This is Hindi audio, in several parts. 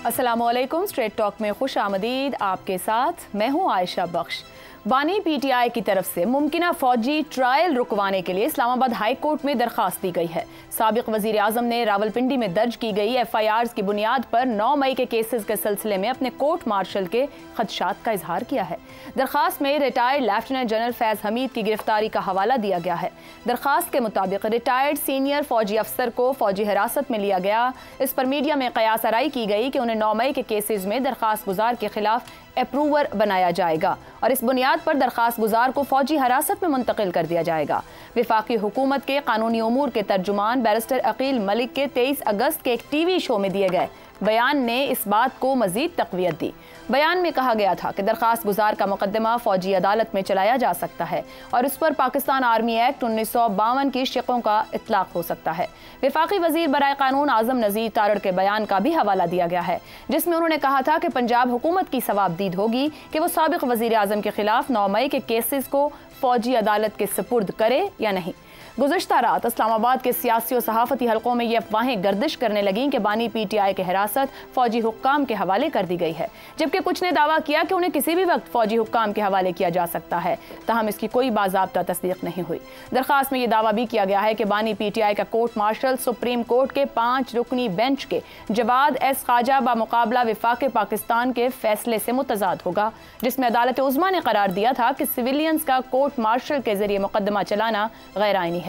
अस्सलामुअलैकुम। स्ट्रेट टॉक में खुश आमदीद। आपके साथ मैं हूं आयशा बख्श। बानी पीटीआई की तरफ से मुमकिना फौजी ट्रायल रुकवाने के लिए इस्लामाबाद हाई कोर्ट में दरखास्त दी गई है। साबिक वजीर आजम ने रावलपिंडी में दर्ज की गई FIRs की बुनियाद पर 9 मई के केसेस के सिलसिले में अपने कोर्ट मार्शल के खदशात का इजहार किया है। दरखास्त में retired lieutenant general Faiz Hamid की गिरफ्तारी का हवाला दिया गया है। दरखास्त के मुताबिक रिटायर्ड सीनियर फौजी अफसर को फौजी हिरासत में लिया गया। इस पर मीडिया में कयास आराई की गई कि उन्हें 9 मई के केसेस में दरखास्त गुजार के खिलाफ अप्रूवर बनाया जाएगा और इस बुनियाद पर दरखास्त गुजार को फौजी हिरासत में मुंतकिल कर दिया जाएगा। विफाकी हुकूमत के कानूनी उमूर के तर्जुमान बैरिस्टर अकील मलिक के 23 अगस्त के एक TV शो में दिए गए बयान ने इस बात को मजीद तक़वियत दी। बयान में कहा गया था कि दरखास्त गुजार का मुकदमा फौजी अदालत में चलाया जा सकता है और इस पर पाकिस्तान आर्मी एक्ट 1952 की शिकों का इतलाक हो सकता है। विफाकी वजीर बराए कानून आजम नज़ीर तारड़ के बयान का भी हवाला दिया गया है, जिसमें उन्होंने कहा था कि पंजाब हुकूमत की सवाबदीद होगी कि वो साबिक वजीर आजम के खिलाफ 9 मई के केसेस को फौजी अदालत के सुपुर्द करे या नहीं। गुज़श्ता रात इस्लामाबाद के सियासी और सहाफ़ती हलकों में ये अफवाहें गर्दिश करने लगीं कि बानी PTI की हिरासत फौजी हुक्काम के हवाले कर दी गई है, जबकि कुछ ने दावा किया कि उन्हें किसी भी वक्त फौजी हुक्काम के हवाले किया जा सकता है। ताहम इसकी कोई बाज़ाब्ता तस्दीक नहीं हुई। दरखास्त में यह दावा भी किया गया है कि बानी PTI का कोर्ट मार्शल सुप्रीम कोर्ट के 5 रुकनी बेंच के जवाद एस ख्वाजा बामुकाबला विफाक़ पाकिस्तान के फैसले से मुतजाद होगा, जिसमें अदालत उज़्मा ने करार दिया था कि सिविलियंस का कोर्ट मार्शल के जरिए मुकदमा चलाना गैर आइनी है।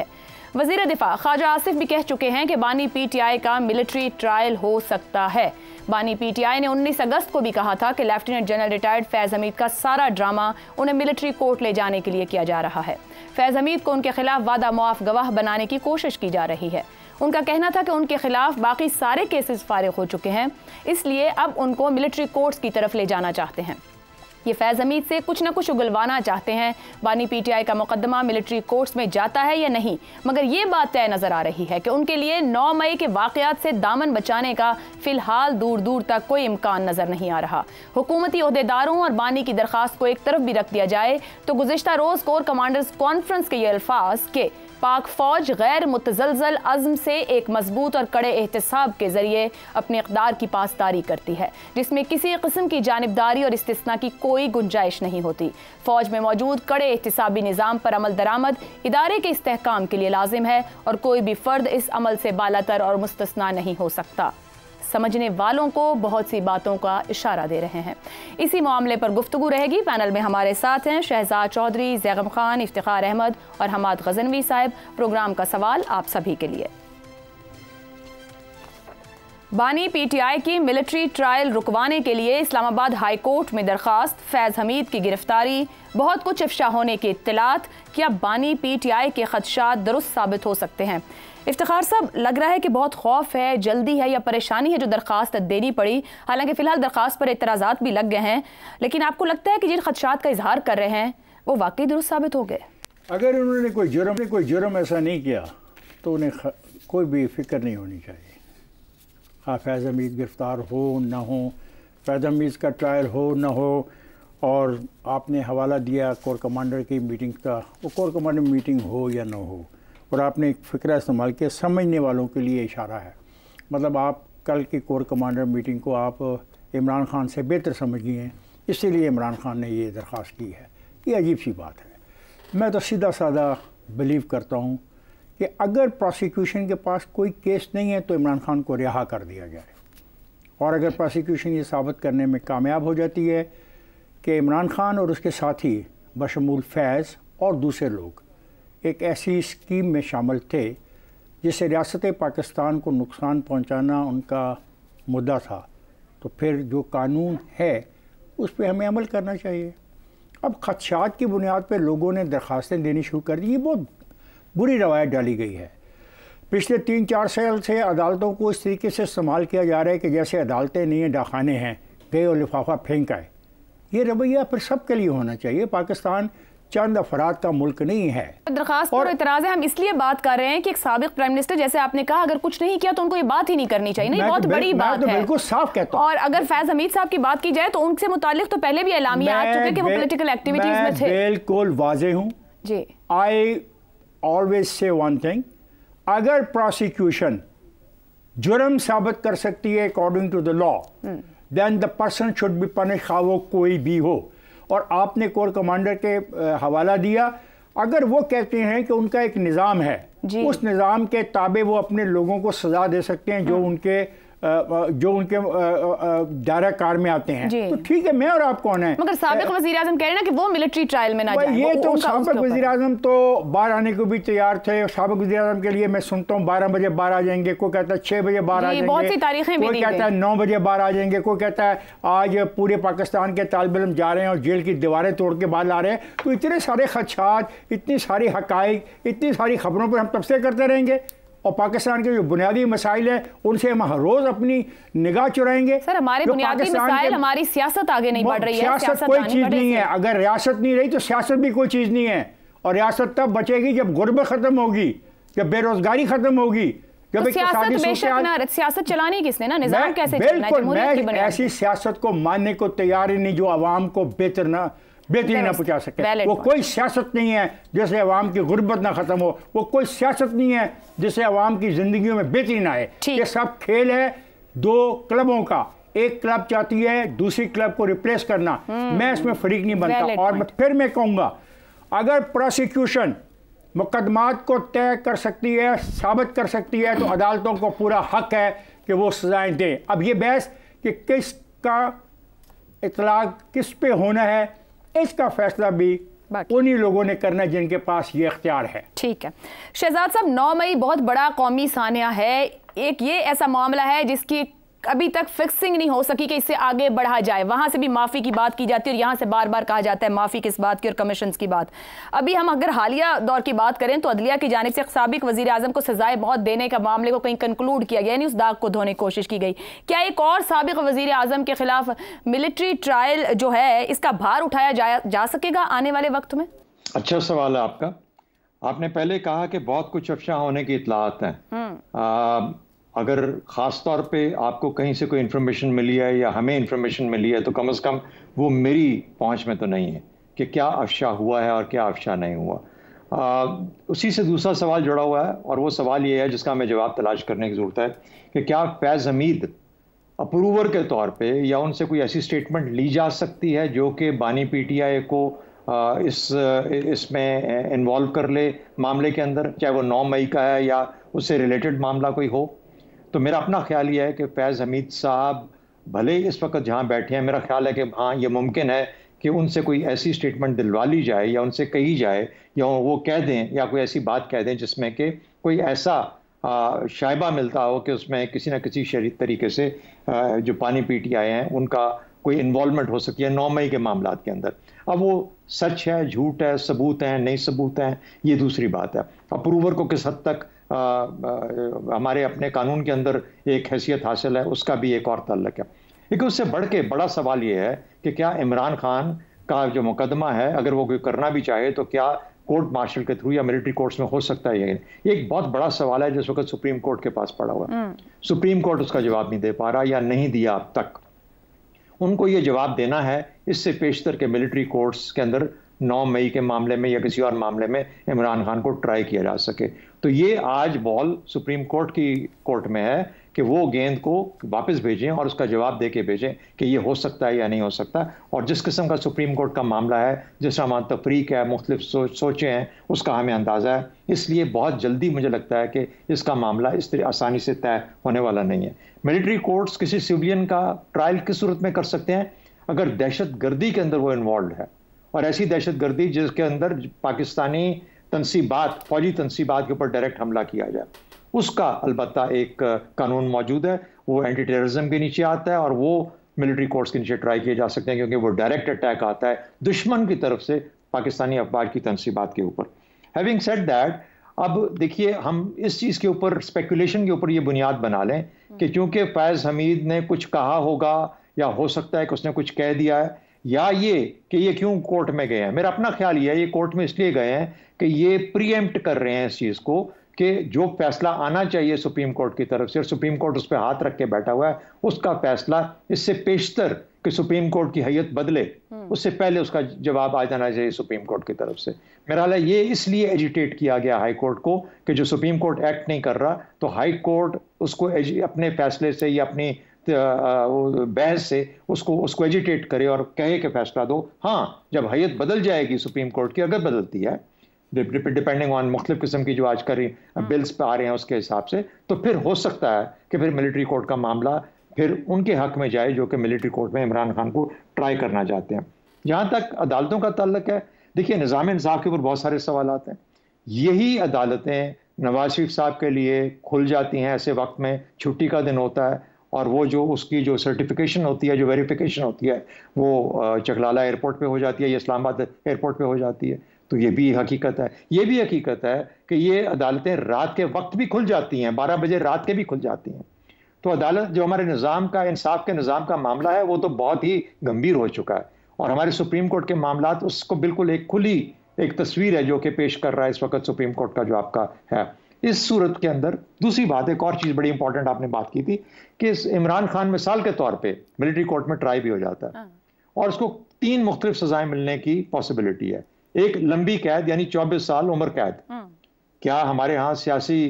वजीर दिफा ख्वाजा आसिफ भी कह चुके हैं कि बानी PTI का मिलिट्री ट्रायल हो सकता है। बानी PTI ने 19 अगस्त को भी कहा था कि lieutenant general retired Faiz Hamid का सारा ड्रामा उन्हें मिलिट्री कोर्ट ले जाने के लिए किया जा रहा है। फैज हमीद को उनके खिलाफ वादा मुआफ गवाह बनाने की कोशिश की जा रही है। उनका कहना था कि उनके खिलाफ बाकी सारे केसेस फारिग हो चुके हैं, इसलिए अब उनको मिलिट्री कोर्ट्स की तरफ ले जाना चाहते हैं। ये फैज हमीद से कुछ न कुछ उगलवाना चाहते हैं। बानी PTI का मुकदमा मिलिट्री कोर्ट्स में जाता है या नहीं, मगर ये बात तय नजर आ रही है कि उनके लिए 9 मई के वाकयात से दामन बचाने का फिलहाल दूर दूर तक कोई इम्कान नजर नहीं आ रहा। हुकूमती ओहदेदारों और बानी की दरखास्त को एक तरफ भी रख दिया जाए तो गुज़िश्ता रोज कोर कमांडर्स कॉन्फ्रेंस के ये अल्फाज के पाक फौज गैर मुतजलजल अज़्म से एक मजबूत और कड़े एहतिसाब के जरिए अपने इक़दार की पासदारी करती है, जिसमें किसी किस्म की जानिबदारी और इस्तिस्ना की कोई गुंजाइश नहीं होती। फौज में मौजूद कड़े एहतिसाबी निज़ाम पर अमल दरामद इदारे के इस्तेहकाम के लिए लाजिम है और कोई भी फ़र्द इस अमल से बालातर और मुस्तस्ना नहीं हो सकता। समझने वालों को बहुत सी बातों का इशारा दे रहे हैं। इसी मामले पर गुफ्तगू रहेगी। पैनल में हमारे साथ हैं शहजाद चौधरी, जैगम खान, इफ्तिखार अहमद और हमाद गजनवी साहब। प्रोग्राम का सवाल आप सभी के लिए। बानी PTI की मिलिट्री ट्रायल रुकवाने के लिए इस्लामाबाद हाई कोर्ट में दरखास्त, फैज हमीद की गिरफ्तारी, बहुत कुछ अफशा होने की इत्तलात, क्या बानी PTI के खदशात दुरुस्त साबित हो सकते हैं? इफ्तिखार साहब, लग रहा है कि बहुत खौफ है, जल्दी है या परेशानी है जो दरखास्त देनी पड़ी। हालांकि फ़िलहाल दरखास्त पर एतराज़ात भी लग गए हैं, लेकिन आपको लगता है कि जिन खदशात का इजहार कर रहे हैं वो वाकई दुरुस्त साबित हो गए? अगर उन्होंने कोई जुर्म ऐसा नहीं किया तो उन्हें कोई भी फिक्र नहीं होनी चाहिए। हाँ, फैज़ हमीद गिरफ़्तार हो ना हो, फैज़ हमीद का ट्रायल हो ना हो, और आपने हवाला दिया कोर कमांडर की मीटिंग का, वो कोर कमांडर मीटिंग हो या ना हो, और आपने एक फ़िक्रा इस्तेमाल किया, समझने वालों के लिए इशारा है। मतलब आप कल की कोर कमांडर मीटिंग को आप इमरान खान से बेहतर समझ गए हैं, इसीलिए इमरान खान ने ये दरख्वास्त की है। ये अजीब सी बात है। मैं तो सीधा साधा बिलीव करता हूँ कि अगर प्रोसिक्यूशन के पास कोई केस नहीं है तो इमरान खान को रिहा कर दिया जाए, और अगर प्रोसिक्यूशन ये साबित करने में कामयाब हो जाती है कि इमरान खान और उसके साथी बशमूल फैज़ और दूसरे लोग एक ऐसी स्कीम में शामिल थे जिससे रियासत पाकिस्तान को नुकसान पहुंचाना उनका मुद्दा था, तो फिर जो कानून है उस पर हमें अमल करना चाहिए। अब खदशात की बुनियाद पर लोगों ने दरख्वास्तें देनी शुरू कर दी। ये बहुत बुरी रवायत डाली गई है। पिछले 3-4 साल से अदालतों को इस तरीके से इस्तेमाल किया जा रहा है कि जैसे अदालतें नहीं हैं, डाखाने हैं, गए और लिफाफा फेंक आए। ये रवैया फिर सबके लिए होना चाहिए। पाकिस्तान चंद अफराद का मुल्क नहीं है। दरखास्त पर इतराज़ है। हम इसलिए बात कर रहे हैं कि एक साबिक प्राइम मिनिस्टर, जैसे आपने कहा, अगर कुछ नहीं किया तो उनको ये बात ही नहीं करनी चाहिए। नहीं, बहुत बड़ी बात है, बिल्कुल साफ कहता हूं। और अगर फैज हमीद साहब की बात की जाए तो उनसे मुतालिक तो पहले भी एलामिया आ चुके कि वो पॉलिटिकल एक्टिविटीज में थे। बिल्कुल वाज़ेह हूं जी। I always say one thing, अगर प्रोसिक्यूशन जुर्म साबित कर सकती है according to the law, then the person should be punish, खा वो कोई भी हो। और आपने कोर कमांडर के हवाला दिया, अगर वो कहते हैं कि उनका एक निज़ाम है, उस निज़ाम के ताबे वो अपने लोगों को सजा दे सकते हैं जो उनके दायरा कार में आते हैं, तो ठीक है, मैं और आप कौन है। मगर साबिक वज़ीर आज़म कह रहे हैं ना कि वो मिलिट्री ट्रायल में ना जाए। ये तो साबिक वज़ीर आज़म तो बाहर आने को भी तैयार थे। साबिक वज़ीर आज़म के लिए मैं सुनता हूँ 12 बजे बाहर आ जाएंगे, कोई कहता है 6 बजे बाहर आ जाएंगे, बहुत सी तारीखें भी कोई कहता है 9 बजे बाहर आ जाएंगे, कोई कहता है आज पूरे पाकिस्तान के तालिब इल्म जा रहे हैं और जेल की दीवारें तोड़ के बाहर आ रहे हैं। तो इतने सारे खदशात, इतनी सारी हकाइक, इतनी सारी खबरों पर हम तबसरे करते रहेंगे और पाकिस्तान के जो बुनियादी मसाइल है उनसे हम रोज अपनी निगाह चुराएंगे। सर, हमारे बुनियादी मसाइल, हमारी सियासत आगे नहीं बढ़ रही है। सियासत कोई चीज नहीं है, अगर रियासत नहीं रही तो सियासत भी कोई चीज नहीं है। और रियासत तब बचेगी जब गुर्बत खत्म होगी, जब बेरोजगारी खत्म होगी, जब तो सियासत चलानी किसने ना, निजाम कैसे चलना है? मैं ऐसी सियासत को मानने को तैयार ही नहीं जो आवाम को बेहतरी ना पहुंचा सके। वो कोई सियासत नहीं है जिससे अवाम की गुर्बत ना खत्म हो, वो कोई सियासत नहीं है जिससे अवाम की जिंदगियों में बेहतरी ना आए। ये सब खेल है दो क्लबों का। एक क्लब चाहती है दूसरी क्लब को रिप्लेस करना, मैं इसमें फरीक नहीं बनता। और फिर मैं कहूंगा, अगर प्रोसिक्यूशन मुकदमात को तय कर सकती है, साबित कर सकती है, तो अदालतों को पूरा हक है कि वो सजाएं दें। अब ये बहस कि किसका इतलाक किस पे होना है, इसका फैसला भी उन्हीं लोगों ने करना है जिनके पास ये इख्तियार है। ठीक है शहजाद साहब, 9 मई बहुत बड़ा कौमी सानिया है। एक ये ऐसा मामला है जिसकी अभी तक फिक्सिंग नहीं हो सकी कि इससे आगे बढ़ा जाए। वहां से भी माफी की बात की जाती है और यहां से बार बार कहा जाता है माफी किस बात की और कमीशन की बात। अभी हम अगर हालिया दौर की बात करें तो अदलिया की जानिब से साबिक वजीर आजम को सजाएं बहुत देने का मामले को कहीं कंक्लूड किया गया, यानी उस दाग को धोने की कोशिश की गई। क्या एक और साबिक वजीर आजम के खिलाफ मिलिट्री ट्रायल जो है इसका भार उठाया जा सकेगा आने वाले वक्त में? अच्छा सवाल है आपका। आपने पहले कहा कि बहुत कुछ अफशा होने की इतलात हैं। अगर ख़ास तौर पे आपको कहीं से कोई इन्फॉर्मेशन मिली है या हमें इन्फॉर्मेशन मिली है तो कम से कम वो मेरी पहुंच में तो नहीं है कि क्या अफशा हुआ है और क्या अफशा नहीं हुआ। उसी से दूसरा सवाल जुड़ा हुआ है और वो सवाल ये है जिसका हमें जवाब तलाश करने की ज़रूरत है कि क्या फैज़ हमीद अप्रूवर के तौर पे या उनसे कोई ऐसी स्टेटमेंट ली जा सकती है जो कि बानी PTI को इसमें इन्वॉल्व कर ले मामले के अंदर, चाहे वो 9 मई का है या उससे रिलेटेड मामला कोई हो। तो मेरा अपना ख्याल ये है कि फैज़ हमीद साहब भले इस वक्त जहाँ बैठे हैं, मेरा ख्याल है कि हाँ ये मुमकिन है कि उनसे कोई ऐसी स्टेटमेंट दिलवा ली जाए या उनसे कही जाए या वो कह दें या कोई ऐसी बात कह दें जिसमें कि कोई ऐसा शायबा मिलता हो कि उसमें किसी न किसी शरीक तरीके से जो बानी PTI हैं उनका कोई इन्वॉल्वमेंट हो सकती है 9 मई के मामला के अंदर। अब वो सच है, झूठ है, सबूत हैं, नहीं सबूत हैं, ये दूसरी बात है। अप्रूवर को किस हद तक हमारे अपने कानून के अंदर एक हैसियत हासिल है उसका भी एक और ताल्लुक है। लेकिन उससे बढ़ के बड़ा सवाल ये है कि क्या इमरान खान का जो मुकदमा है अगर वो कोई करना भी चाहे तो क्या कोर्ट मार्शल के थ्रू या मिलिट्री कोर्ट्स में हो सकता है? ये एक बहुत बड़ा सवाल है जिस वक्त सुप्रीम कोर्ट के पास पड़ा हुआ है। सुप्रीम कोर्ट उसका जवाब नहीं दे पा रहा या नहीं दिया अब तक। उनको ये जवाब देना है इससे पेशतर के मिलिट्री कोर्ट्स के अंदर 9 मई के मामले में या किसी और मामले में इमरान खान को ट्राई किया जा सके। तो ये आज बॉल सुप्रीम कोर्ट की कोर्ट में है कि वो गेंद को वापस भेजें और उसका जवाब दे के भेजें कि ये हो सकता है या नहीं हो सकता। और जिस किस्म का सुप्रीम कोर्ट का मामला है, जिस तरह तफरीक है, मुख्तलिफ सोचें हैं, उसका हमें अंदाज़ा है। इसलिए बहुत जल्दी मुझे लगता है कि इसका मामला इस तरह आसानी से तय होने वाला नहीं है। मिलिट्री कोर्ट्स किसी सिविलियन का ट्रायल किस सूरत में कर सकते हैं? अगर दहशत गर्दी के अंदर वो इन्वॉल्व है और ऐसी दहशत गर्दी जिसके अंदर पाकिस्तानी तनसीबात, फौजी तनसीबात के ऊपर डायरेक्ट हमला किया जाए, उसका अलबत्ता एक कानून मौजूद है, वो एंटी टेररिज्म के नीचे आता है और वो मिलिट्री कोर्ट्स के नीचे ट्राई किए जा सकते हैं क्योंकि वो डायरेक्ट अटैक आता है दुश्मन की तरफ से पाकिस्तानी अफवाज की तनसीबात के ऊपर। हैविंग सेड दैट, अब देखिए हम इस चीज़ के ऊपर स्पेकुलेशन के ऊपर ये बुनियाद बना लें कि चूंकि फैज़ हमीद ने कुछ कहा होगा या हो सकता है कि उसने कुछ कह दिया है, या ये कि ये क्यों कोर्ट में गए हैं। मेरा अपना ख्याल ये है ये कोर्ट में इसलिए गए हैं कि ये प्रीएम्प्ट कर रहे हैं इस चीज़ को कि जो फैसला आना चाहिए सुप्रीम कोर्ट की तरफ से और सुप्रीम कोर्ट उस पर हाथ रख के बैठा हुआ है, उसका फैसला इससे पेशतर कि सुप्रीम कोर्ट की हैयत बदले, उससे पहले उसका जवाब आ जाना चाहिए सुप्रीम कोर्ट की तरफ से। मेरा ख्याल है ये इसलिए एजिटेट किया गया हाई कोर्ट को कि जो सुप्रीम कोर्ट एक्ट नहीं कर रहा, तो हाई कोर्ट उसको अपने फैसले से या अपनी बहस से उसको एजिटेट करे और कहे कि फैसला दो। हाँ, जब हैयत बदल जाएगी सुप्रीम कोर्ट की, अगर बदलती है डिपेंडिंग ऑन मुख्तलिफ किस्म की जो आज का बिल्स पे आ रहे हैं उसके हिसाब से, तो फिर हो सकता है कि फिर मिलिट्री कोर्ट का मामला फिर उनके हक में जाए जो कि मिलिट्री कोर्ट में इमरान खान को ट्राई करना चाहते हैं। जहाँ तक अदालतों का ताल्लुक है, देखिए निज़ाम इंसाफ के ऊपर बहुत सारे सवाल आते हैं। यही अदालतें नवाज शरीफ साहब के लिए खुल जाती हैं ऐसे वक्त में, छुट्टी का दिन होता है, और वो जो उसकी जो सर्टिफिकेशन होती है, जो वेरिफिकेशन होती है, वो चकलाला एयरपोर्ट पे हो जाती है या इस्लामाबाद एयरपोर्ट पे हो जाती है। तो ये भी हकीकत है। ये भी हकीकत है कि ये अदालतें रात के वक्त भी खुल जाती हैं, 12 बजे रात के भी खुल जाती हैं। तो अदालत जो हमारे निज़ाम का, इंसाफ के निज़ाम का मामला है, वो तो बहुत ही गंभीर हो चुका है, और हमारे सुप्रीम कोर्ट के मामलात उसको बिल्कुल एक खुली एक तस्वीर है जो कि पेश कर रहा है इस वक्त सुप्रीम कोर्ट का जो आपका है। इस सूरत के अंदर दूसरी बात, एक और चीज़ बड़ी इंपॉर्टेंट आपने बात की थी कि इमरान खान मिसाल के तौर पे मिलिट्री कोर्ट में ट्राई भी हो जाता है और उसको 3 मुख्तलिफ सजाएं मिलने की पॉसिबिलिटी है। एक लंबी कैद यानी 24 साल उम्र कैद। क्या हमारे यहाँ सियासी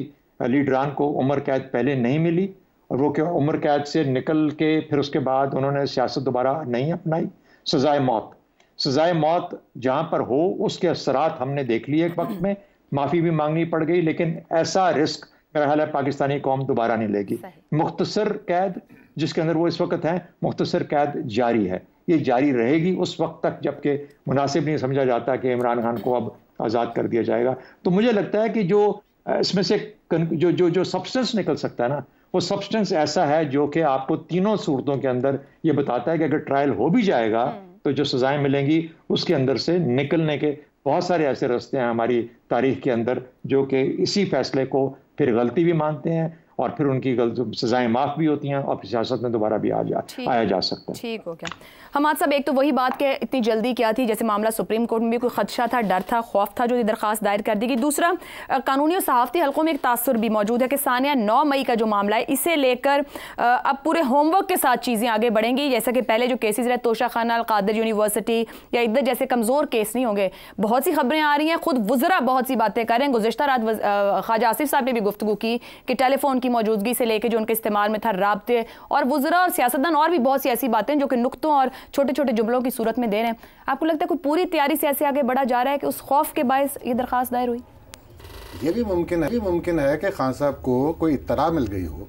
लीडरान को उम्र कैद पहले नहीं मिली और वो क्या उम्र कैद से निकल के फिर उसके बाद उन्होंने सियासत दोबारा नहीं अपनाई? सजाए मौत, सजाए मौत जहां पर हो उसके असरात हमने देख लिए एक वक्त में, माफी भी मांगनी पड़ गई, लेकिन ऐसा रिस्क मेरा ख्याल है पाकिस्तानी कौम दोबारा नहीं लेगी। मुख्तसर कैद जिसके अंदर वो इस वक्त है, मुख्तसर कैद जारी है, ये जारी रहेगी उस वक्त तक जबकि मुनासिब नहीं समझा जाता कि इमरान खान को अब आज़ाद कर दिया जाएगा। तो मुझे लगता है कि जो इसमें से जो सब्सटेंस निकल सकता है ना, वो सब्सटेंस ऐसा है जो कि आपको तीनों सूरतों के अंदर ये बताता है कि अगर ट्रायल हो भी जाएगा तो जो सजाएं मिलेंगी उसके अंदर से निकलने के बहुत सारे ऐसे रास्ते हैं हमारी तारीख के अंदर जो कि इसी फैसले को फिर गलती भी मानते हैं और फिर उनकी सजाएं माफ भी होती हैं और फिर सियासत में दोबारा भी आया जा सकता है। ठीक हो गया। हमाद साहब, एक तो वही बात कि इतनी जल्दी क्या थी, जैसे मामला सुप्रीम कोर्ट में भी कोई खदशा था, डर था, खौफ था जो ये दरखास्त दायर कर दी गई। दूसरा, कानूनी और सहाफ़ती हलकों में एक तासुर भी मौजूद है कि सानिया 9 मई का जो मामला है, इसे लेकर अब पूरे होमवर्क के साथ चीज़ें आगे बढ़ेंगी। जैसा कि पहले जो केसेस रहे, तोशा खाना अल कादिर यूनिवर्सिटी या इधर जैसे कमज़ोर केस नहीं होंगे। बहुत सी खबरें आ रही हैं, खुद वज़रा बहुत सी बातें कर रहे हैं। गुज़िश्ता रात ख्वाजा आसिफ साहब ने भी गुफ्तगू की कि टेलीफोन की मौजूदगी से लेकर जो उनके इस्तेमाल में था, राब्ते, और वज़रा और सियासतदान और भी बहुत सी ऐसी बातें जो कि नुक्तों और छोटे छोटे जुमलों की सूरत में दे रहे हैं। आपको लगता है कोई पूरी तैयारी से ऐसे आगे बढ़ा जा रहा है कि उस खौफ के बायस ये दरखास्त दायर हुई? ये भी मुमकिन है कि खान साहब को कोई इत्तला मिल गई हो,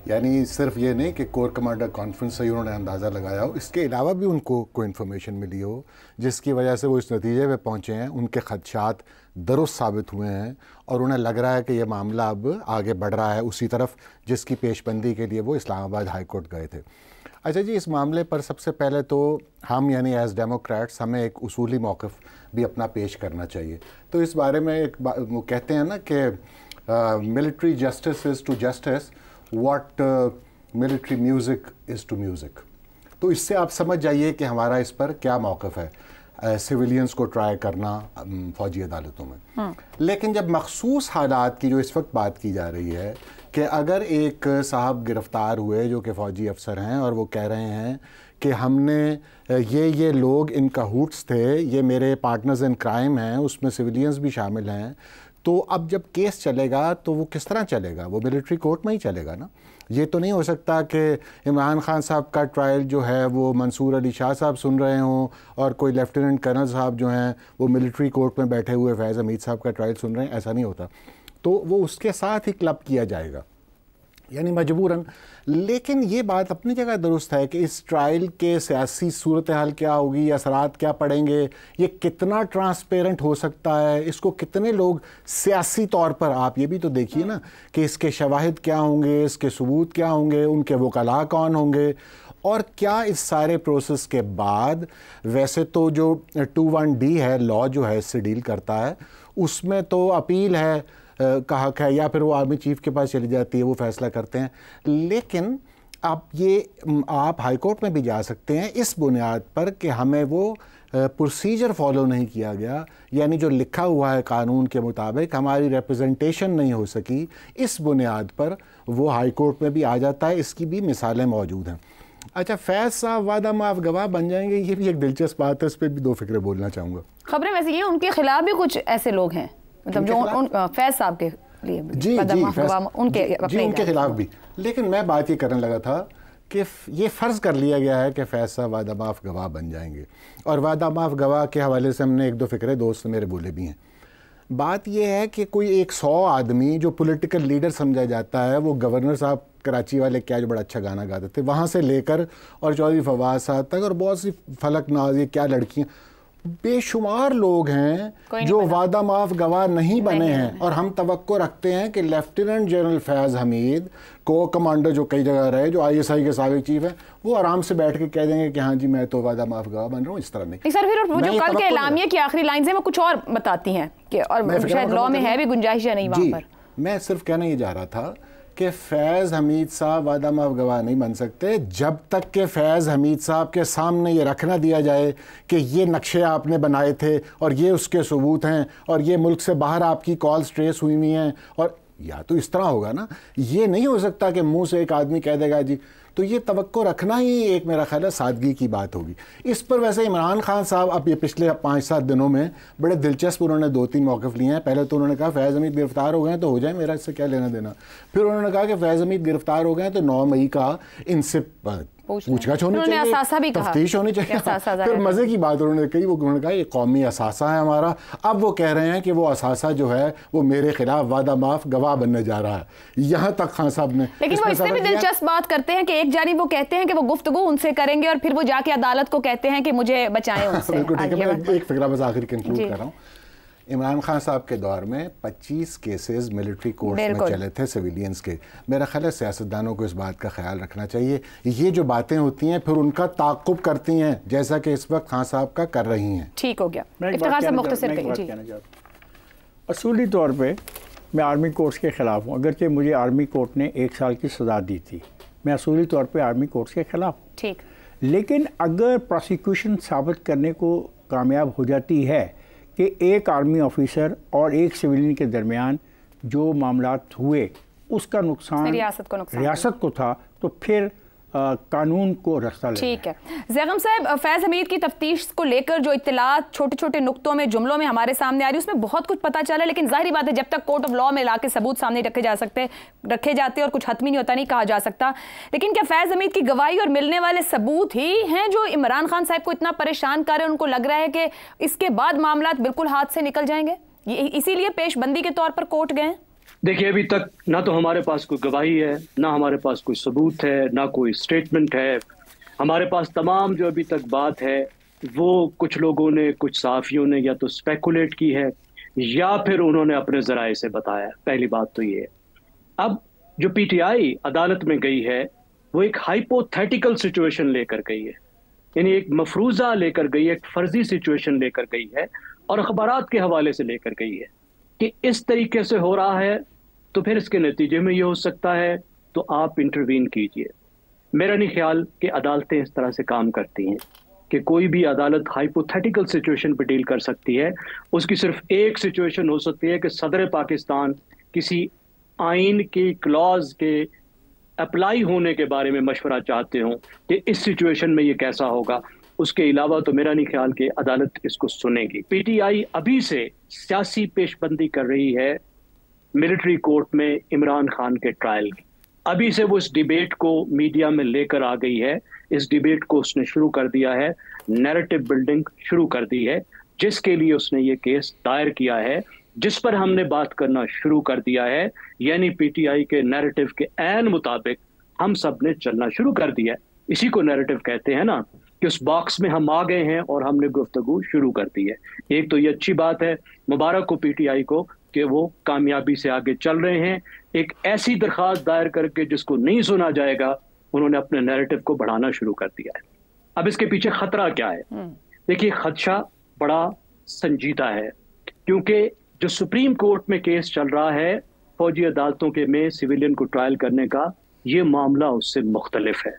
यानी सिर्फ ये नहीं कि कोर कमांडर कॉन्फ्रेंस से उन्होंने अंदाज़ा लगाया हो, इसके अलावा भी उनको कोई इन्फॉर्मेशन मिली हो जिसकी वजह से वो इस नतीजे पे पहुँचे हैं, उनके खदशात दुरुस्त साबित हुए हैं और उन्हें लग रहा है कि यह मामला अब आगे बढ़ रहा है उसी तरफ जिसकी पेशबंदी के लिए वो इस्लामाबाद हाई कोर्ट गए थे। अच्छा जी, इस मामले पर सबसे पहले तो हम यानी एज़ डेमोक्रेट्स हमें एक उसूली मौक़िफ़ भी अपना पेश करना चाहिए। तो इस बारे में एक वो कहते हैं ना कि military justice is to justice what military music is to music. तो इससे आप समझ जाइए कि हमारा इस पर क्या मौक़िफ़ है सिविलियंस को ट्राई करना फ़ौजी अदालतों में। लेकिन जब मखसूस हालात की जो इस वक्त बात की जा रही है कि अगर एक साहब गिरफ़्तार हुए जो कि फ़ौजी अफसर हैं और वो कह रहे हैं कि हमने ये लोग इनका हुट्स थे, ये मेरे पार्टनर्स इन क्राइम हैं, उसमें सिविलियंस भी शामिल हैं, तो अब जब केस चलेगा तो वो किस तरह चलेगा? वो मिलिट्री कोर्ट में ही चलेगा ना। ये तो नहीं हो सकता कि इमरान खान साहब का ट्रायल जो है वो मंसूर अली शाह साहब सुन रहे हों और कोई लेफ्टिनेंट कर्नल साहब जो हैं वो मिलिट्री कोर्ट में बैठे हुए फैज़ हमीद साहब का ट्रायल सुन रहे हैं, ऐसा नहीं होता। तो वो उसके साथ ही क्लब किया जाएगा यानी मजबूरन। लेकिन ये बात अपनी जगह दुरुस्त है कि इस ट्रायल के सियासी सूरत हाल क्या होगी, असरात क्या पड़ेंगे, ये कितना ट्रांसपेरेंट हो सकता है, इसको कितने लोग सियासी तौर पर, आप ये भी तो देखिए ना कि इसके शवाहिद क्या होंगे, इसके सबूत क्या होंगे, उनके वकला कौन होंगे, और क्या इस सारे प्रोसेस के बाद वैसे तो जो 21D है लॉ जो है इससे डील करता है, उसमें तो अपील है का हक है या फिर वो आर्मी चीफ के पास चली जाती है, वो फैसला करते हैं। लेकिन आप हाई कोर्ट में भी जा सकते हैं इस बुनियाद पर कि हमें वो प्रोसीजर फॉलो नहीं किया गया, यानी जो लिखा हुआ है कानून के मुताबिक हमारी रिप्रेजेंटेशन नहीं हो सकी, इस बुनियाद पर वो हाई कोर्ट में भी आ जाता है। इसकी भी मिसालें मौजूद हैं। अच्छा, फैज साहब वादा माफ गवाह बन जाएंगे, ये भी एक दिलचस्प बात है, इस पर भी दो फिक्रे बोलना चाहूँगा। खबरें वैसे ये उनके खिलाफ भी कुछ ऐसे लोग हैं, मतलब जो फैज साहब के लिए जी उनके खिलाफ भी। लेकिन मैं बात ये करने लगा था कि ये फ़र्ज़ कर लिया गया है कि फैज साहब वादा माफ गवाह बन जाएंगे, और वादा माफ गवाह के हवाले से हमने एक दो फिक्रे दोस्त मेरे बोले भी हैं। बात यह है कि कोई एक 100 आदमी जो पॉलिटिकल लीडर समझा जाता है, वो गवर्नर साहब कराची वाले क्या जो बड़ा अच्छा गाना गाते थे, वहाँ से लेकर और चौधरी फवाद साहब तक और बहुत सी फलक नाज, ये क्या लड़कियाँ, बेशुमार लोग हैं जो वादा माफ गवाह नहीं बने हैं। और हम तवक्को रखते हैं कि लेफ्टिनेंट जनरल फैज़ हमीद को कमांडर जो कई जगह रहे, जो ISI के साबिक चीफ है, वो आराम से बैठ के कह देंगे कि हाँ जी मैं तो वादा माफ गवाह बन रहा हूँ। इस तरह नहीं सर, फिर वो जो कल के एलामिया की आखिरी लाइन है वो कुछ और बताती हैं कि और शायद लॉ में है भी गुंजाइश है नहीं वहाँ पर। मैं सिर्फ कहना ये जा रहा था कि फैज़ हमीद साहब वादा माफ गवाह नहीं बन सकते जब तक कि फैज़ हमीद साहब के सामने ये रखना दिया जाए कि ये नक्शे आपने बनाए थे और ये उसके सबूत हैं और ये मुल्क से बाहर आपकी कॉल्स ट्रेस हुई हुई हैं। और या तो इस तरह होगा ना, ये नहीं हो सकता कि मुंह से एक आदमी कह देगा जी। तो ये तवक्को रखना ही एक मेरा ख्याल है सादगी की बात होगी। इस पर वैसे इमरान खान साहब अब ये पिछले 5-7 दिनों में बड़े दिलचस्प उन्होंने 2-3 मौक़िफ़ लिए हैं। पहले तो उन्होंने कहा फैज़ हमीद गिरफ्तार हो गए तो हो जाए, मेरा इससे क्या लेना देना। फिर उन्होंने कहा कि फैज़ हमीद गिरफ्तार हो गए तो 9 मई का इनसे पूछताछ होनी चाहिए, तफ्तीश होनी चाहिए। फिर मज़े की बात उन्होंने कही, वो उन्होंने कहा ये कौमी असासा है हमारा। अब वो कह रहे हैं कि वो असासा जो है वो मेरे खिलाफ वादा माफ गवाह बनने जा रहा है। यहाँ तक खान साहब ने, लेकिन वो इससे भी दिलचस्प बात करते हैं कि एक जानिब वो कहते हैं कि वो गुफ्तगू उनसे करेंगे और फिर वो जाके अदालत को कहते हैं कि मुझे बचाएं उनसे। बिल्कुल ठीक है, मैं एक फिक्रा बस आखिर कंक्लूड कर रहा हूँ। इमरान खान साहब के दौर में 25 केसेस मिलिट्री कोर्ट में चले थे सिविलियंस के। मेरा ख्याल है सियासतदानों को इस बात का ख्याल रखना चाहिए, ये जो बातें होती हैं फिर उनका ताक़ुब करती हैं, जैसा कि इस वक्त खान साहब का कर रही हैं। ठीक हो गया। असूली तौर पर मैं आर्मी कोर्ट्स के ख़िलाफ़ हूँ, अगरचे मुझे आर्मी कोर्ट ने 1 साल की सज़ा दी थी। मैं असूली तौर पर आर्मी कोर्ट्स के ख़िलाफ़ हूँ। ठीक, लेकिन अगर प्रोसिक्यूशन साबित करने को कामयाब हो जाती है कि एक आर्मी ऑफिसर और एक सिविलियन के दरमियान जो मामलात हुए उसका नुकसान रियासत को था, तो फिर कानून को रास्ता लेना। ठीक है ज़ैगम साहब, फैज़ हमीद की तफ्तीश को लेकर जो इत्तलात छोटे छोटे नुक्तों में, जुमलों में हमारे सामने आ रही है, उसमें बहुत कुछ पता चला, लेकिन जाहिर बात है जब तक कोर्ट ऑफ लॉ में लाके सबूत सामने रखे जाते और कुछ हतमी नहीं होता, नहीं कहा जा सकता। लेकिन क्या फैज़ हमीद की गवाही और मिलने वाले सबूत ही हैं जो इमरान खान साहब को इतना परेशान कर रहे हैं? उनको लग रहा है कि इसके बाद मामला बिल्कुल हाथ से निकल जाएंगे, इसीलिए पेशबंदी के तौर पर कोर्ट गए? देखिए, अभी तक ना तो हमारे पास कोई गवाही है, ना हमारे पास कोई सबूत है, ना कोई स्टेटमेंट है। हमारे पास तमाम जो अभी तक बात है वो कुछ लोगों ने, कुछ सहाफ़ियों ने या तो स्पेकुलेट की है या फिर उन्होंने अपने ज़राए से बताया। पहली बात तो ये है। अब जो PTI अदालत में गई है वो एक हाइपोथेटिकल सिचुएशन लेकर गई है, यानी एक मफरूज़ा लेकर गई है, एक फ़र्जी सिचुएशन लेकर गई है और अखबारात के हवाले से लेकर गई है कि इस तरीके से हो रहा है तो फिर इसके नतीजे में ये हो सकता है, तो आप इंटरवीन कीजिए। मेरा नहीं ख्याल कि अदालतें इस तरह से काम करती हैं कि कोई भी अदालत हाइपोथेटिकल सिचुएशन पर डील कर सकती है। उसकी सिर्फ एक सिचुएशन हो सकती है कि सदर पाकिस्तान किसी आइन की क्लॉज के अप्लाई होने के बारे में मशवरा चाहते हों कि इस सिचुएशन में ये कैसा होगा। उसके अलावा तो मेरा नहीं ख्याल कि अदालत इसको सुनेगी। PTI अभी से सियासी पेशबंदी कर रही है मिलिट्री कोर्ट में इमरान खान के ट्रायल की। अभी से वो इस डिबेट को मीडिया में लेकर आ गई है, इस डिबेट को उसने शुरू कर दिया है, नैरेटिव बिल्डिंग शुरू कर दी है, जिसके लिए उसने ये केस दायर किया है, जिस पर हमने बात करना शुरू कर दिया है। यानी PTI के नैरेटिव के ऐन मुताबिक हम सब ने चलना शुरू कर दिया है। इसी को नैरेटिव कहते हैं ना, कि उस बॉक्स में हम आ गए हैं और हमने गुफ्तगू शुरू कर दी है। एक तो ये अच्छी बात है, मुबारक हो PTI को कि वो कामयाबी से आगे चल रहे हैं। एक ऐसी दरख्वास्त दायर करके जिसको नहीं सुना जाएगा, उन्होंने अपने नैरेटिव को बढ़ाना शुरू कर दिया है। अब इसके पीछे खतरा क्या है? देखिए, खदशा बड़ा संजीदा है, क्योंकि जो सुप्रीम कोर्ट में केस चल रहा है फौजी अदालतों के में सिविलियन को ट्रायल करने का, ये मामला उससे मुख्तलिफ है।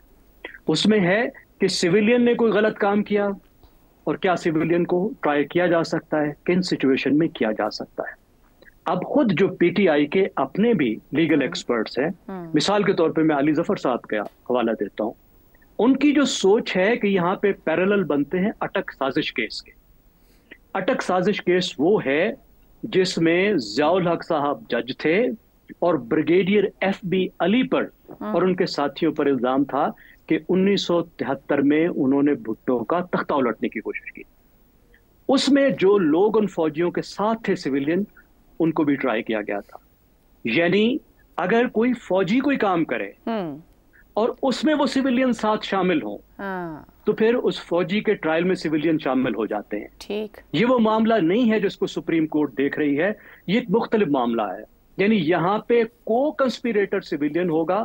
उसमें है कि सिविलियन ने कोई गलत काम किया और क्या सिविलियन को ट्राई किया जा सकता है, किन सिचुएशन में किया जा सकता है। अब खुद जो PTI के अपने भी लीगल एक्सपर्ट्स हैं, मिसाल के तौर पे मैं अली जफर साहब का हवाला देता हूँ। उनकी जो सोच है कि यहाँ पे पैरेलल बनते हैं अटक साजिश केस के। अटक साजिश केस वो है जिसमें ज़ियाउल हक साहब जज थे और ब्रिगेडियर FB अली पर और उनके साथियों पर इल्जाम था कि 1973 में उन्होंने भुट्टो का तख्ता उलटने की कोशिश की। उसमें जो लोग उन फौजियों के साथ थे सिविलियन, उनको भी ट्राई किया गया था। यानी अगर कोई फौजी कोई काम करे और उसमें वो सिविलियन साथ शामिल हो तो फिर उस फौजी के ट्रायल में सिविलियन शामिल हो जाते हैं। ठीक, ये वो मामला नहीं है जिसको सुप्रीम कोर्ट देख रही है, ये एक मुख्तलिफ मामला है। यानी यहाँ पे को कंस्पिरेटर सिविलियन होगा,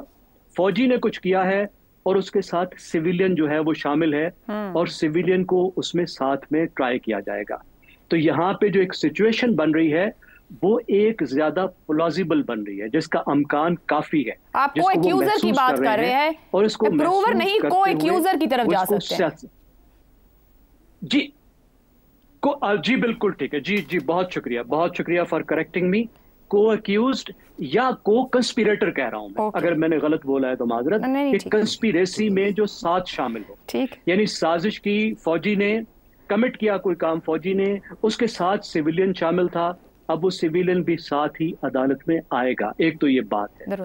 फौजी ने कुछ किया है और उसके साथ सिविलियन जो है वो शामिल है और सिविलियन को उसमें साथ में ट्राई किया जाएगा। तो यहाँ पे जो एक सिचुएशन बन रही है वो एक ज्यादा प्लॉजिबल बन रही है, जिसका अमकान काफी है। आप को एक्यूजर की बात कर रहे हैं और इसको प्रूवर नहीं, को एक्यूजर की तरफ जा सकते हैं। जी बिल्कुल ठीक है। जी बहुत शुक्रिया फॉर करेक्टिंग मी। को अक्यूज्ड या को कंस्पिरेटर कह रहा हूं मैं, अगर मैंने गलत बोला है तो माजरत। कि कंस्पिरेसी में जो साथ शामिल हो, ठीक, यानी साजिश की, फौजी ने कमिट किया कोई काम, फौजी ने, उसके साथ सिविलियन शामिल था, अब वो सिविलियन भी साथ ही अदालत में आएगा। एक तो ये बात है।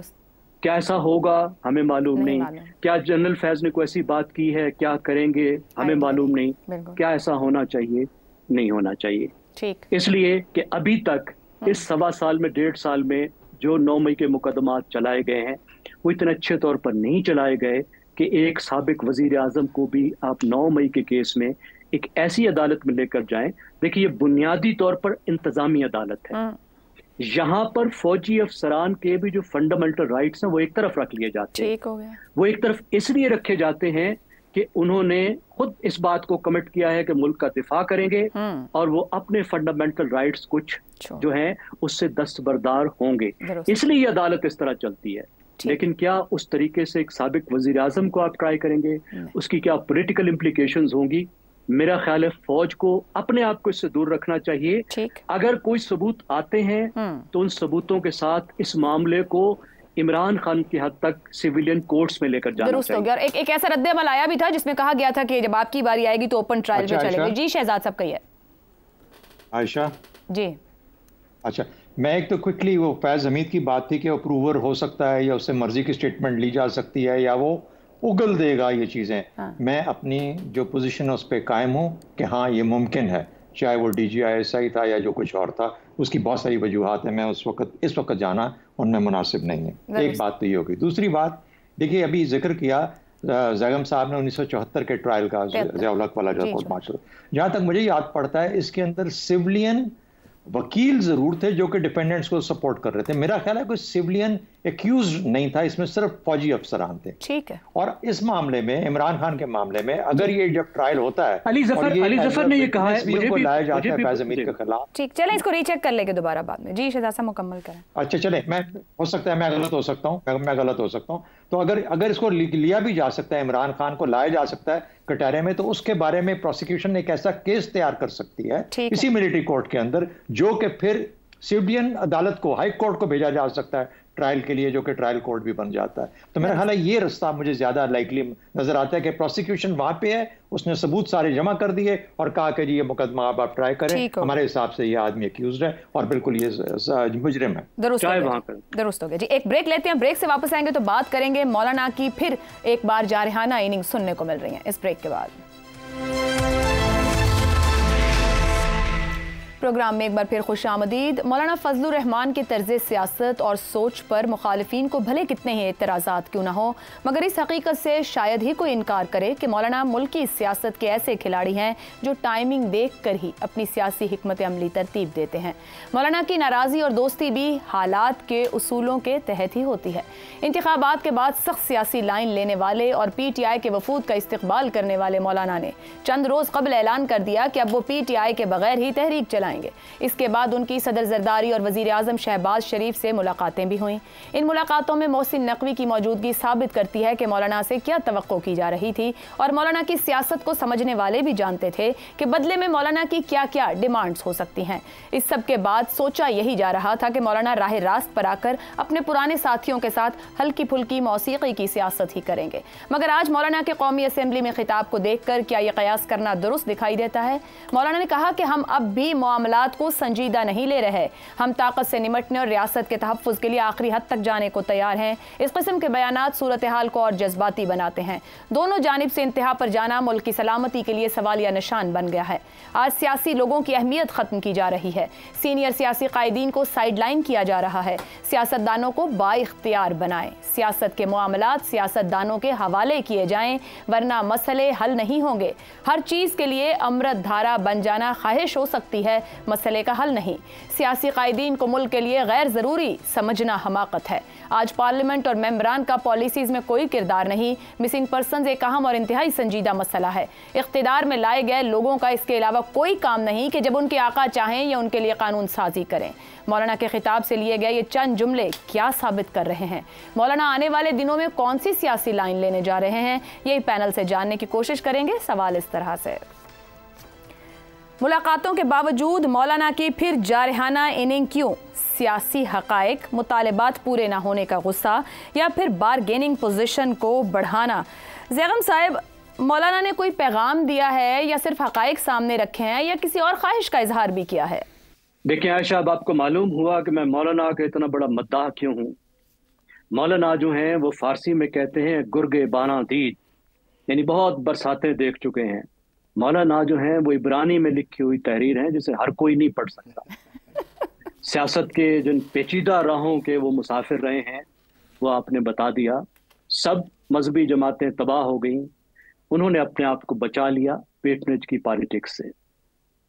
क्या ऐसा होगा हमें मालूम नहीं। क्या जनरल फैज ने कोई ऐसी बात की है, क्या करेंगे हमें मालूम नहीं। क्या ऐसा होना चाहिए, नहीं होना चाहिए। ठीक, इसलिए कि अभी तक इस 1.25 साल में, 1.5 साल में जो 9 मई के मुकदमात चलाए गए हैं वो इतने अच्छे तौर पर नहीं चलाए गए कि एक साबिक वजीर आजम को भी आप 9 मई के केस में एक ऐसी अदालत में लेकर जाएं। देखिए, ये बुनियादी तौर पर इंतजामी अदालत है। यहाँ पर फौजी अफसरान के भी जो फंडामेंटल राइट्स हैं वो एक तरफ रख लिए जाते हैं। ठीक हो गया। वो एक तरफ इसलिए रखे जाते हैं कि उन्होंने खुद इस बात को कमिट किया है कि मुल्क का दिफा करेंगे और वो अपने फंडामेंटल राइट्स कुछ जो हैं उससे दस्तबरदार होंगे, इसलिए ये अदालत इस तरह चलती है। लेकिन क्या उस तरीके से एक साबिक वजीर आजम को आप ट्राई करेंगे, उसकी क्या पॉलिटिकल इम्प्लीकेशंस होंगी? मेरा ख्याल है फौज को अपने आप को इससे दूर रखना चाहिए। अगर कोई सबूत आते हैं तो उन सबूतों के साथ इस मामले को इमरान खान की हद तक सिविलियन कोर्ट्स में लेकर जाना चाहिए। हो गया। और एक ऐसा रद्द अमल आया भी था जिसमें कहा गया था कि जब आपकी बारी आएगी तो ओपन ट्रायल में चलेंगे। जी शहजाद साहब कहिए। आयशा जी। अच्छा, मैं एक तो क्विकली, वो फैज हमीद की बात थी कि अप्रूवर हो सकता है या उससे मर्जी की स्टेटमेंट ली जा सकती है या वो उगल देगा ये चीज़ें। मैं अपनी जो पोजीशन है उस पर कायम हूँ कि हाँ ये मुमकिन है, चाहे वो DGISI था या जो कुछ और था, उसकी बहुत सारी वजूहात हैं। मैं इस वक्त जाना उनमें मुनासिब नहीं है। एक बात तो ये होगी। दूसरी बात, देखिए अभी जिक्र किया ज़ैगम साहब ने 1974 के ट्रायल का, ज़ियाउल हक वाला जो कोर्ट मार्शल, जहाँ तक मुझे याद पड़ता है इसके अंदर सिविलियन वकील जरूर थे जो कि डिपेंडेंट्स को सपोर्ट कर रहे थे। मेरा ख्याल है कोई सिविलियन एक्यूज नहीं था, इसमें सिर्फ फौजी अफसरान थे। ठीक है। और इस मामले में, इमरान खान के मामले में, अगर ये जब ट्रायल होता है, अली जफर ने ये कहा है, मुझे को लाया जाता है फैज हमीद के खिलाफ। ठीक, चलें इसको रीचेक कर लेंगे दोबारा बाद में। जी शहजाद साहब मुकम्मल करें। अच्छा चले, मैं हो सकता है मैं गलत हो सकता हूँ, मैं गलत हो सकता हूँ। तो अगर इसको लिया भी जा सकता है, इमरान खान को लाया जा सकता है कटहरे में, तो उसके बारे में प्रोसिक्यूशन एक ऐसा केस तैयार कर सकती है इसी मिलिट्री कोर्ट के अंदर, जो कि फिर सिविलियन अदालत को, हाई कोर्ट को भेजा जा सकता है ट्रायल के लिए, जो कि ट्रायल कोर्ट भी बन जाता है। तो मेरा ख्याल है ये रास्ता मुझे ज्यादा लाइकली नजर आता है कि प्रोसिक्यूशन वहां पे है, उसने सबूत सारे जमा कर दिए और कहा कि जी ये मुकदमा आप ट्राई करें, हमारे हिसाब से ये आदमी अक्यूज्ड है और बिल्कुल ये मुजरिम है। दुरुस्त हो गया जी। एक ब्रेक लेते हैं, ब्रेक से वापस आएंगे तो बात करेंगे मौलाना की फिर एक बार जारहाना इनिंग सुनने को मिल रही है इस ब्रेक के बाद। प्रोग्राम में एक बार फिर खुश आमदीद। मौलाना फजलुर रहमान के तर्ज सियासत और सोच पर मुखालिफिन को भले कितने ही एतराज़ात क्यों ना हो, मगर इस हकीकत से शायद ही कोई इनकार करे कि मौलाना मुल्क की सियासत के ऐसे खिलाड़ी हैं जो टाइमिंग देख कर ही अपनी सियासी हिकमत अमली तरतीब देते हैं। मौलाना की नाराज़गी और दोस्ती भी हालात के उसूलों के तहत ही होती है। इंतखाबात के बाद सख्त सियासी लाइन लेने वाले और PTI के वफूद का इस्तकबाल करने वाले मौलाना ने चंद रोज़ कबल ऐलान कर दिया कि अब वो PTI के बगैर ही तहरीक चलाएंगे। जाएंगे। इसके बाद उनकी सदर जरदारी और वजीर आजम शहबाज शरीफ से मुलाकातें भी हुई। इन मुलाकातों में मोहसिन नकवी की मौजूदगी साबित करती है कि मौलाना से क्या तवक्को की जा रही थी, और मौलाना की सियासत को समझने वाले भी जानते थे कि बदले में मौलाना की क्या क्या डिमांड्स हो सकती हैं। इस सब के बाद सोचा यही जा रहा था कि मौलाना राह रास्त पर आकर अपने पुराने साथियों के साथ हल्की फुल्की मौसीकी की सियासत ही करेंगे। मगर आज मौलाना के कौमी असेंबली में खिताब को देखकर क्या यह कयास करना दुरुस्त दिखाई देता है? मौलाना ने कहा कि हम अब भी मामलात को संजीदा नहीं ले रहे, हम ताकत से निमटने और रियासत के तहफ़्फ़ुज़ के लिए आखिरी हद तक जाने को तैयार हैं। इस किस्म के बयानात सूरत हाल को और जज्बाती बनाते हैं। दोनों जानिब से इंतहा पर जाना मुल्क की सलामती के लिए सवालिया निशान बन गया है। आज सियासी लोगों की अहमियत ख़त्म की जा रही है। सीनियर सियासी कायदीन को साइडलाइन किया जा रहा है। सियासतदानों को बाइख्तियार बनाएं। सियासत के मामलात सियासतदानों के हवाले किए जाएं, वरना मसले हल नहीं होंगे। हर चीज़ के लिए अमृत धारा बन जाना ख्वाहिश हो सकती है, मसले का हल नहीं। सियासी कायदीन को मुल्क के लिए गैर ज़रूरी समझना हमाकत है। आज पार्लियामेंट और मेंबरान का पॉलिसीज़ में कोई किरदार नहीं। मिसिंग पर्सनस एक अहम और इंतहाई संजीदा मसला है। इख्तिदार में लाए गए लोगों का इसके अलावा कोई काम नहीं कि जब उनके आका चाहें या उनके लिए कानून साजी करें। मौलाना के खिताब से लिए गए ये चंद जुमले क्या साबित कर रहे हैं? मौलाना आने वाले दिनों में कौन सी सियासी लाइन लेने जा रहे हैं? यही पैनल से जानने की कोशिश करेंगे। सवाल इस तरह से, मुलाकातों के बावजूद मौलाना की फिर जारहाना इनिंग क्यों? सियासी हकायक, मुतालिबात पूरे ना होने का गुस्सा, या फिर बारगेनिंग पोजीशन को बढ़ाना? जैगम साहब, मौलाना ने कोई पैगाम दिया है या सिर्फ हकायक सामने रखे हैं या किसी और ख्वाहिश का इजहार भी किया है? देखिए आयशा, अब आपको मालूम हुआ कि मैं मौलाना का इतना बड़ा मद्दाह क्यों हूँ। मौलाना जो हैं वो फारसी में कहते हैं गुर्गे बाना दीद, यानी बहुत बरसातें देख चुके हैं। मौलाना जो हैं वो इब्रानी में लिखी हुई तहरीर है जिसे हर कोई नहीं पढ़ सकता। सियासत के जिन पेचीदा राहों के वो मुसाफिर रहे हैं वो आपने बता दिया। सब मजहबी जमातें तबाह हो गई, उन्होंने अपने आप को बचा लिया पेटनेज की पॉलिटिक्स से।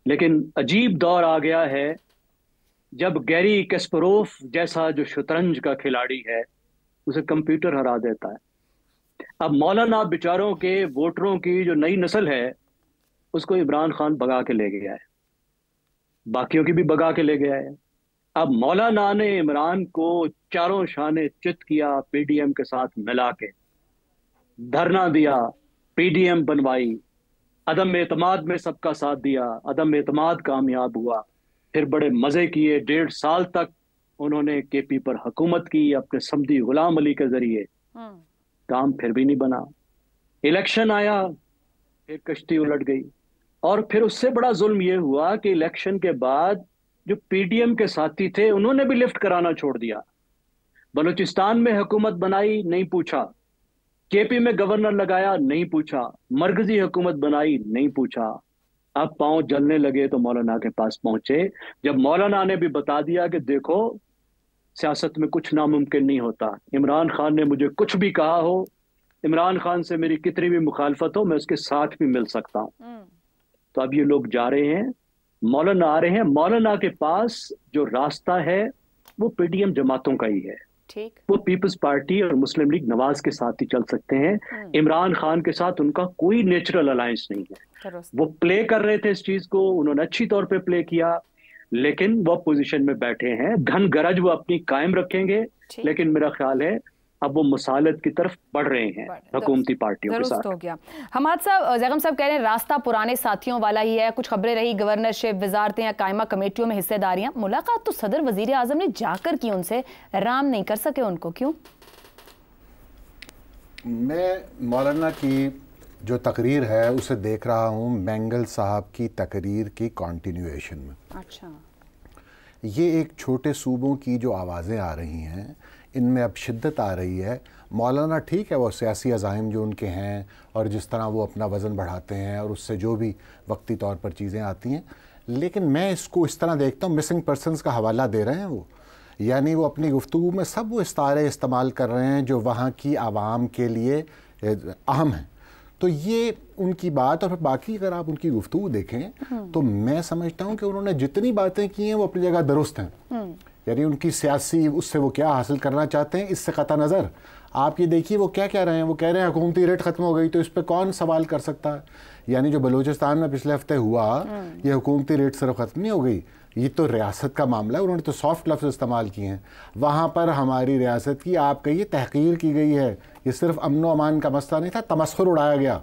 लेकिन अजीब दौर आ गया है जब गैरी कैस्परोव जैसा जो शतरंज का खिलाड़ी है उसे कंप्यूटर हरा देता है। अब मौलाना बेचारों के वोटरों की जो नई नस्ल है उसको इमरान खान भगा के ले गया है, बाकियों की भी भगा के ले गया है। अब मौलाना ने इमरान को चारों शाने चित किया, पीडीएम के साथ मिला के धरना दिया, पीडीएम बनवाई, अदम एतमाद में सबका साथ दिया, अदम एतमाद कामयाब हुआ, फिर बड़े मजे किए। 1.5 साल तक उन्होंने केपी पर हुकूमत की अपने समधी गुलाम अली के जरिए, काम फिर भी नहीं बना। इलेक्शन आया, फिर कश्ती उलट गई। और फिर उससे बड़ा जुल्म यह हुआ कि इलेक्शन के बाद जो पीडीएम के साथी थे उन्होंने भी लिफ्ट कराना छोड़ दिया। बलूचिस्तान में हुकूमत बनाई, नहीं पूछा। केपी में गवर्नर लगाया, नहीं पूछा। मरकजी हुकूमत बनाई, नहीं पूछा। अब पांव जलने लगे तो मौलाना के पास पहुंचे, जब मौलाना ने भी बता दिया कि देखो सियासत में कुछ नामुमकिन नहीं होता। इमरान खान ने मुझे कुछ भी कहा हो, इमरान खान से मेरी कितनी भी मुखालफत हो, मैं उसके साथ भी मिल सकता हूं। तो अब ये लोग जा रहे हैं, मौलाना आ रहे हैं। मौलाना के पास जो रास्ता है वो पीडीएम जमातों का ही है। ठीक, वो पीपल्स पार्टी और मुस्लिम लीग नवाज के साथ ही चल सकते हैं। इमरान खान के साथ उनका कोई नेचुरल अलायंस नहीं है। वो प्ले कर रहे थे इस चीज को, उन्होंने अच्छी तौर पे प्ले किया, लेकिन वो पोजीशन में बैठे हैं। घन गरज वो अपनी कायम रखेंगे, लेकिन मेरा ख्याल है अब वो मुसालत की तरफ बढ़ रहे हैं हुकूमती पार्टियों के साथ। हो गया। हमाद साहब, जैगम साहब कह रहे हैं रास्ता पुराने साथियों वाला ही है। कुछ खबरें रही गवर्नरशिप, वजारतें या कायमा कमेटियों में हिस्सेदारियां। मुलाकात तो सदर वजीर आजम ने जाकर की, उनसे राम नहीं कर सके उनको, क्यों? मैं मौलाना की जो तकरीर है उसे देख रहा हूँ मैंगल साहब की तकरीर की कॉन्टिन्यूएशन में। अच्छा, ये एक छोटे सूबों की जो आवाज़ें आ रही हैं इनमें अब शिद्दत आ रही है। मौलाना ठीक है, वो सियासी अज़ाइम जो उनके हैं और जिस तरह वो अपना वज़न बढ़ाते हैं और उससे जो भी वक्ती तौर पर चीज़ें आती हैं, लेकिन मैं इसको इस तरह देखता हूँ मिसिंग पर्सनस का हवाला दे रहे हैं वो, यानी वो अपनी गुफ्तगू में सब वो इस्तारे इस्तेमाल कर रहे हैं जो वहाँ की आवाम के लिए अहम हैं। तो ये उनकी बात। और फिर बाकी अगर आप उनकी गुफ्तगू देखें तो मैं समझता हूँ कि उन्होंने जितनी बातें की हैं वो अपनी जगह दुरुस्त हैं। यानी उनकी सियासी उससे वो क्या हासिल करना चाहते हैं इससे कता नज़र आप ये देखिए वो क्या कह रहे हैं, वो कह रहे हैं हुकूमती रेट ख़त्म हो गई, तो इस पर कौन सवाल कर सकता है? यानी जो बलूचिस्तान में पिछले हफ्ते हुआ, ये हुकूमती रेट सिर्फ ख़त्म नहीं हो गई, ये तो रियासत का मामला है। उन्होंने तो सॉफ्ट लफ्ज़ इस्तेमाल किए हैं। वहाँ पर हमारी रियासत की आप कहिए तहक़ीर की गई है। ये सिर्फ अमन व अमान का मसला नहीं था, तमस्खुर उड़ाया गया।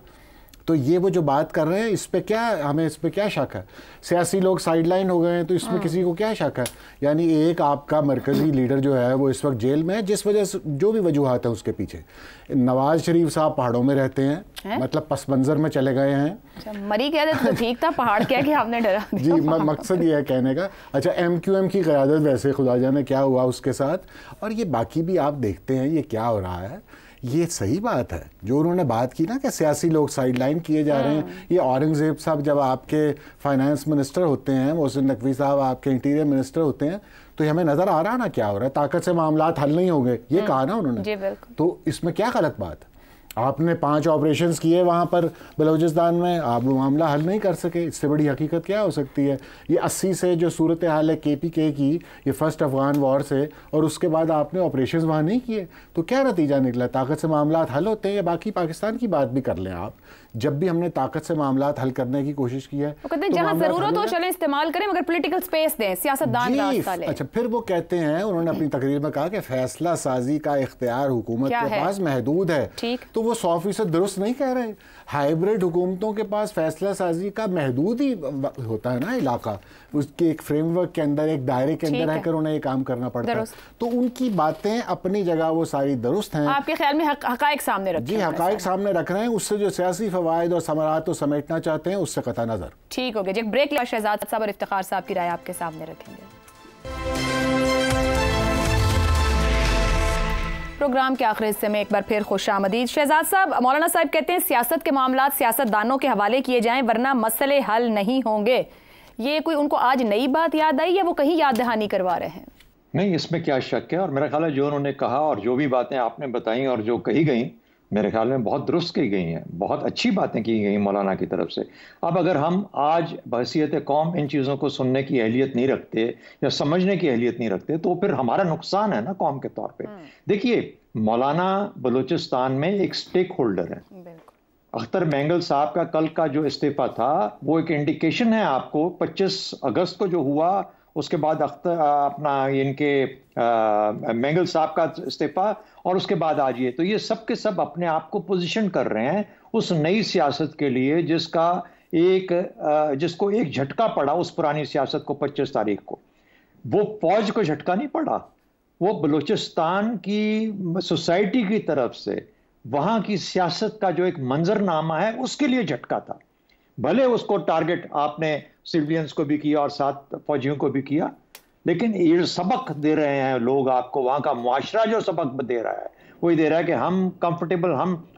तो ये वो जो बात कर रहे हैं, इस पे क्या, हमें इस पे क्या शक है? सियासी लोग साइडलाइन हो गए हैं, तो इसमें किसी को क्या शक है? यानी एक आपका मरकज़ी लीडर जो है वो इस वक्त जेल में है, जिस वजह से जो भी वजूहात है उसके पीछे। नवाज शरीफ साहब पहाड़ों में रहते हैं, मतलब पस मंज़र में चले गए हैं। अच्छा, मरी कह देते तो ठीक था, पहाड़ क्या कि आपने डरा जी, मकसद ये है कहने का। अच्छा, MQM की क़यादत वैसे खुदा जाने क्या हुआ उसके साथ, और ये बाकी भी आप देखते हैं ये क्या हो रहा है। ये सही बात है जो उन्होंने बात की ना कि सियासी लोग साइडलाइन किए जा रहे हैं। ये औरंगज़ेब साहब जब आपके फाइनेंस मिनिस्टर होते हैं, मोहसिन नकवी साहब आपके इंटीरियर मिनिस्टर होते हैं, तो हमें नज़र आ रहा ना क्या हो रहा है, ताकत से मामलात हल नहीं हो गए, ये कहा ना उन्होंने। तो इसमें क्या गलत बात है? आपने 5 ऑपरेशंस किए वहाँ पर बलूचिस्तान में, आप वो मामला हल नहीं कर सके, इससे बड़ी हकीकत क्या हो सकती है? ये 80 से जो सूरत हाल है KPK की, ये फर्स्ट अफगान वॉर से, और उसके बाद आपने ऑपरेशंस वहाँ नहीं किए, तो क्या नतीजा निकला? ताकत से मामला हल होते हैं? या बाकी पाकिस्तान की बात भी कर लें आप, जब भी हमने ताकत से मामला हल करने की कोशिश की है, तो जहाँ ज़रूरत हो चले इस्तेमाल करें, मगर पॉलिटिकल स्पेस दें, सियासतदान रास्ता लें। अच्छा, फिर वो कहते हैं, उन्होंने अपनी तकरीर में कहा कि फैसला साजी का इख्तियार हुकूमत के पास महदूद है। तो वो 100% दुरुस्त नहीं कह रहे। हाइब्रिड हुकूमतों के पास फैसला साजी का महदूद ही होता है ना इलाका, उसके एक फ्रेमवर्क के अंदर, एक दायरे के अंदर रहकर उन्हें ये काम करना पड़ता है। तो उनकी बातें अपनी जगह वो सारी दुरुस्त हैं। आपके ख्याल में हकायक सामने रख, जी हकायक सामने रख रहे हैं, उससे जो सियासी फवायद और समरात तो समेटना चाहते हैं उससे कतई नजर। ठीक हो गया जी, ब्रेक लिया। शहजाद साहब और इफ्तिखार साहब की राय आपके सामने रखेंगे। प्रोग्राम के आखिरी हिस्से में एक बार फिर खुशामदीद। शहजाद साहब, मौलाना साहब कहते हैं सियासत के मामलात सियासतदानों के हवाले किए जाएं वरना मसले हल नहीं होंगे। ये कोई उनको आज नई बात याद आई या वो कहीं याद दहानी करवा रहे हैं? नहीं, इसमें क्या शक है। और मेरा ख्याल है जो उन्होंने कहा और जो भी बातें आपने बताई और जो कही गई, मेरे ख्याल में बहुत दुरुस्त की गई हैं, बहुत अच्छी बातें की गई मौलाना की तरफ से। अब अगर हम आज बहसीयत कौम इन चीज़ों को सुनने की अहलियत नहीं रखते या समझने की अहलियत नहीं रखते, तो फिर हमारा नुकसान है ना कौम के तौर पे। देखिए, मौलाना बलूचिस्तान में एक स्टेक होल्डर है। अख्तर मेंगल साहब का कल का जो इस्तीफा था वो एक इंडिकेशन है आपको। 25 अगस्त को जो हुआ, उसके बाद अख्तर अपना इनके मेंगल साहब का इस्तीफा, और उसके बाद आज ये, तो ये सब के सब अपने आप को पोजीशन कर रहे हैं उस नई सियासत के लिए जिसको एक झटका पड़ा उस पुरानी सियासत को 25 तारीख को। वो फौज को झटका नहीं पड़ा, वो बलूचिस्तान की सोसाइटी की तरफ से वहां की सियासत का जो एक मंजरनामा है उसके लिए झटका था। भले उसको टारगेट आपने सिविलियंस को भी किया और साथ फौजियों को भी किया, लेकिन ये सबक दे रहे हैं लोग आपको। वहां का मुआशरा जो सबक दे रहा है वही दे रहा है कि हम कंफर्टेबल,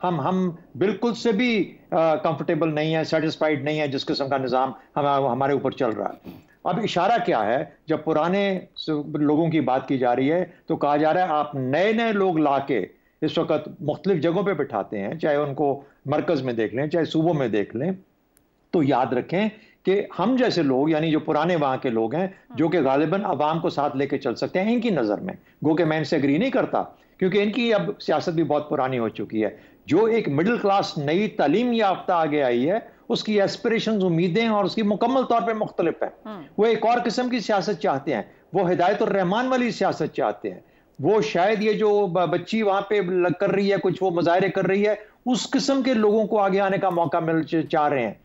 हम बिल्कुल से भी कंफर्टेबल नहीं है, सेटिस्फाइड नहीं है जिस किस्म का निज़ाम हमारे ऊपर चल रहा है। अब इशारा क्या है, जब पुराने लोगों की बात की जा रही है तो कहा जा रहा है आप नए नए लोग ला के इस वक्त मुख्तलिफ जगहों पे बिठाते हैं, चाहे उनको मरकज में देख लें चाहे सूबों में देख लें, तो याद रखें कि हम जैसे लोग, यानी जो पुराने वहां के लोग हैं, जो कि गालिबन अवाम को साथ लेके चल सकते हैं, इनकी नज़र में, गो कि मैं इनसे एग्री नहीं करता क्योंकि इनकी अब सियासत भी बहुत पुरानी हो चुकी है। जो एक मिडिल क्लास नई तालीम याफ्ता आगे आई है, उसकी एस्पिरेशंस, उम्मीदें और उसकी मुकम्मल तौर पे मुख्तलिफ है। वो एक और किस्म की सियासत चाहते हैं, वो हिदायतुर रहमान वाली सियासत चाहते हैं। वो शायद ये जो बच्ची वहां पे कर रही है, कुछ वो मुजाहरे कर रही है, उस किस्म के लोगों को आगे आने का मौका मिल चाह रहे हैं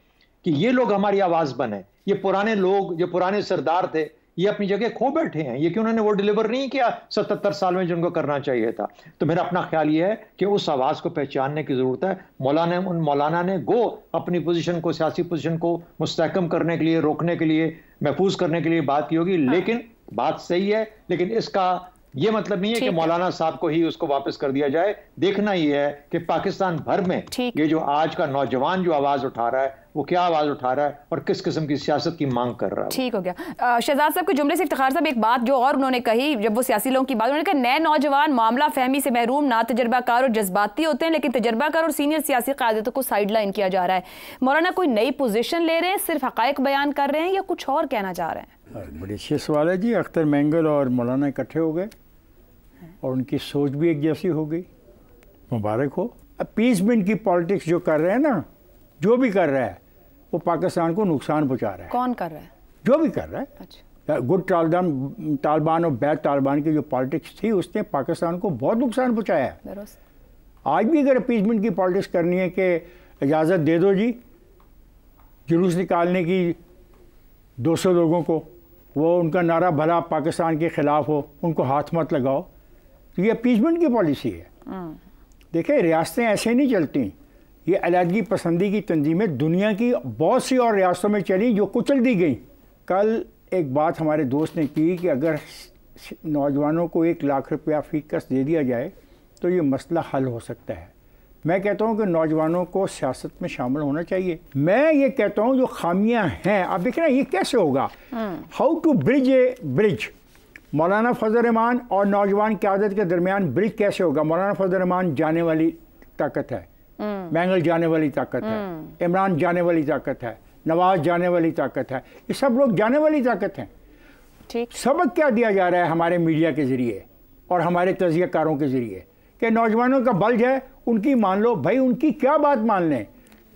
कि ये लोग हमारी आवाज बने। ये पुराने लोग, जो पुराने सरदार थे, ये अपनी जगह खो बैठे हैं। ये कि उन्होंने वो डिलीवर नहीं किया 77 साल में जिनको करना चाहिए था। तो मेरा अपना ख्याल ये है कि उस आवाज को पहचानने की जरूरत है। मौलाना ने गो अपनी पोजीशन को, सियासी पोजीशन को मुस्तहकम करने के लिए, रोकने के लिए, महफूज करने के लिए बात की होगी। लेकिन बात सही है, लेकिन इसका ये मतलब नहीं है कि मौलाना साहब को ही उसको वापस कर दिया जाए। देखना ये है कि पाकिस्तान भर में ये जो आज का नौजवान जो आवाज उठा रहा है, वो क्या आवाज उठा रहा है और किस किस्म की सियासत की मांग कर रहा है। ठीक हो गया। शहजाद साहब के जुमले से इफ्तिखार साहब एक बात जो और उन्होंने कही, जब वो सियासी लोगों की बात, उन्होंने कहा नए नौजवान मामला फहमी से महरूम, ना तजर्बाकार और जज्बाती होते हैं, लेकिन तजर्बाकार और सीनियर सियासी क़यादतों को साइड लाइन किया जा रहा है। मौलाना कोई नई पोजीशन ले रहे हैं, सिर्फ हक़ाइक़ बयान कर रहे हैं या कुछ और कहना चाह रहे हैं? बड़ी अच्छी सवाल है जी। अख्तर मेंगल और मौलाना इकट्ठे हो गए और उनकी सोच भी एक जैसी हो गई। मुबारक हो। अपीसमेंट की पॉलिटिक्स जो कर रहे हैं ना, जो भी कर रहा है वो पाकिस्तान को नुकसान पहुंचा रहा है। कौन कर रहा है? जो भी कर रहा है। अच्छा। गुड तालिबान और बैड तालिबान की जो पॉलिटिक्स थी उसने पाकिस्तान को बहुत नुकसान पहुंचाया है। आज भी अगर अपीसमेंट की पॉलिटिक्स करनी है कि इजाज़त दे दो जी जुलूस निकालने की 200 लोगों को, वो उनका नारा भला पाकिस्तान के ख़िलाफ़ हो, उनको हाथ मत लगाओ, तो ये अपीसमेंट की पॉलिसी है। देखिए रियासतें ऐसे नहीं चलती, ये अलहदगी पसंदी की तंजीमें दुनिया की बहुत सी और रियासतों में चली जो कुचल दी गई। कल एक बात हमारे दोस्त ने की कि अगर नौजवानों को 1 लाख रुपया फ़ी कस दे दिया जाए तो ये मसला हल हो सकता है। मैं कहता हूँ कि नौजवानों को सियासत में शामिल होना चाहिए। मैं ये कहता हूँ जो खामियां हैं, आप देख रहे हैं ये कैसे होगा, how to bridge a bridge. Maulana Fazal Rahman और नौजवान क़यादत के दरमियान ब्रिज कैसे होगा? मौलाना फजल रहमान जाने वाली ताकत है, मैंगल जाने वाली ताकत है, इमरान जाने वाली ताकत है, नवाज जाने वाली ताकत है, ये सब लोग जाने वाली ताकत हैं। ठीक। सबक क्या दिया जा रहा है हमारे मीडिया के ज़रिए और हमारे तज़कियाकारों के ज़रिए कि नौजवानों का बल्ज है, उनकी मान लो। भाई उनकी क्या बात मान लें?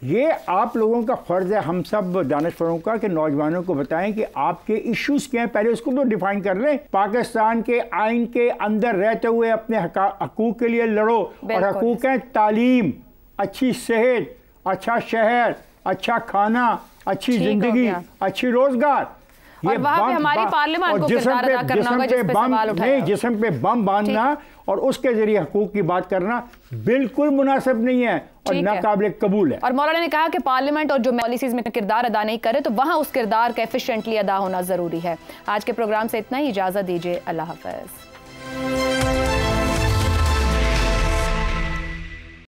ये आप लोगों का फ़र्ज़ है, हम सब दानिशवरों का, कि नौजवानों को बताएं कि आपके इश्यूज़ क्या हैं, पहले उसको तो डिफ़ाइन कर लें। पाकिस्तान के आइन के अंदर रहते हुए अपने हकूक़ के लिए लड़ो, और हकूक़ हैं तालीम, अच्छी सेहत, अच्छा शहर, अच्छा खाना, अच्छी ज़िंदगी, अच्छी रोज़गार। और वहाँ पे हमारी पार्लियामेंट को किरदार अदा करना होगा, जिस पे सवाल उठाया। जिस्म पे बम बांधना और उसके जरिए हकूक की बात करना बिल्कुल मुनासिब नहीं है और नाकाबिल कबूल है। और मौलाना ने कहा कि पार्लियामेंट और जो पॉलिसीज में किरदार अदा नहीं करे तो वहाँ उस किरदार का एफिशिएंटली अदा होना जरूरी है। आज के प्रोग्राम से इतना ही, इजाजत दीजिए, अल्लाह हाफ़िज़।